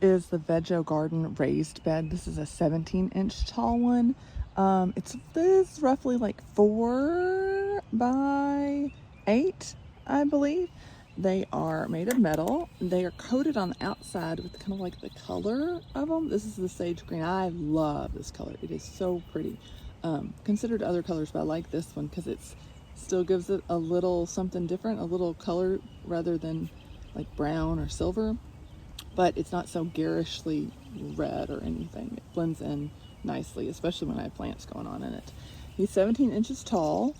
is the Vego Garden raised bed. This is a 17-inch tall one. It's this roughly like 4 by 8, I believe. They are made of metal. They are coated on the outside with kind of like the color of them. This is the sage green. I love this color. It is so pretty. Considered other colors, but I like this one because it's still gives it a little something different, a little color rather than like brown or silver, but it's not so garishly red or anything. It blends in nicely, especially when I have plants going on in it. He's 17 inches tall.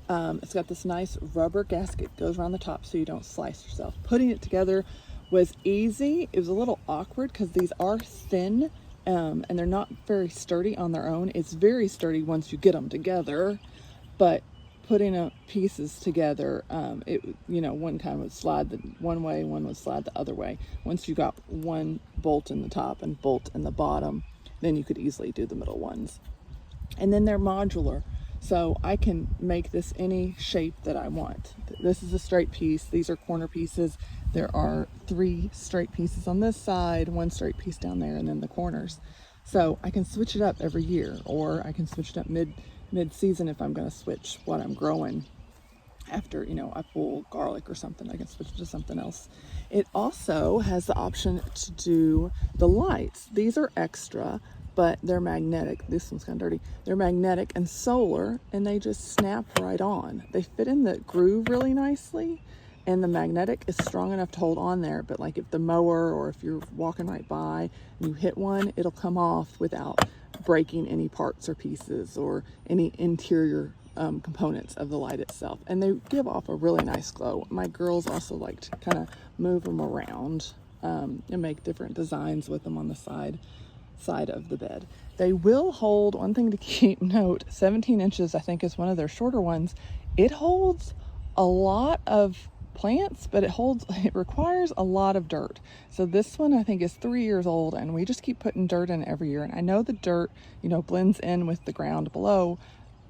It's got this nice rubber gasket, goes around the top so you don't slice yourself. Putting it together was easy. It was a little awkward because these are thin, and they're not very sturdy on their own. It's very sturdy once you get them together, but putting pieces together, one kind would slide one way, one would slide the other way. Once you got one bolt in the top and bolt in the bottom, then you could easily do the middle ones. And then they're modular, so I can make this any shape that I want. This is a straight piece. These are corner pieces. There are 3 straight pieces on this side, 1 straight piece down there, and then the corners. So I can switch it up every year, or I can switch it up mid-season if I'm going to switch what I'm growing. After, I pull garlic or something, I can switch to something else. It also has the option to do the lights. These are extra, but they're magnetic. This one's kind of dirty. They're magnetic and solar, and they just snap right on. They fit in the groove really nicely, and the magnetic is strong enough to hold on there. But like if the mower or if you're walking right by and you hit one, it'll come off without breaking any parts or pieces or any interior components of the light itself. And they give off a really nice glow. My girls also like to kind of move them around and make different designs with them on the side of the bed. They will hold, one thing to keep note, 17 inches I think is one of their shorter ones. It holds a lot of plants, but it requires a lot of dirt. So this one I think is 3 years old, and we just keep putting dirt in every year. And I know the dirt, blends in with the ground below,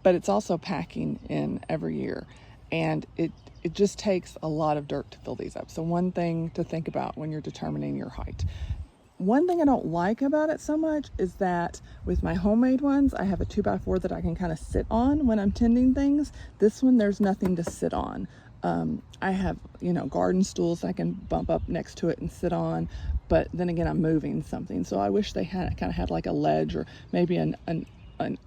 but it's also packing in every year. And it just takes a lot of dirt to fill these up. So one thing to think about when you're determining your height. One thing I don't like about it so much is that with my homemade ones, I have a 2x4 that I can kind of sit on when I'm tending things. This one, there's nothing to sit on. I have, garden stools I can bump up next to it and sit on, but then again, I'm moving something. So I wish they had like a ledge or maybe an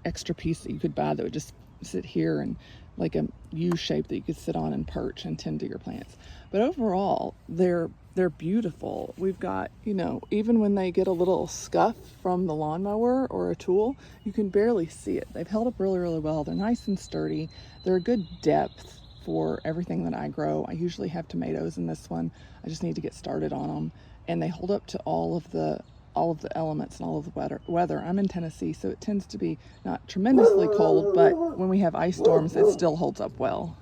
extra piece that you could buy that would just sit here and like a U shape that you could sit on and perch and tend to your plants. But overall, they're beautiful. We've got, even when they get a little scuff from the lawnmower or a tool, you can barely see it. They've held up really, really well. They're nice and sturdy. They're a good depth for everything that I grow. I usually have tomatoes in this one. I just need to get started on them. And they hold up to all of the elements and all of the weather. I'm in Tennessee, so it tends to be not tremendously cold, but when we have ice storms, it still holds up well.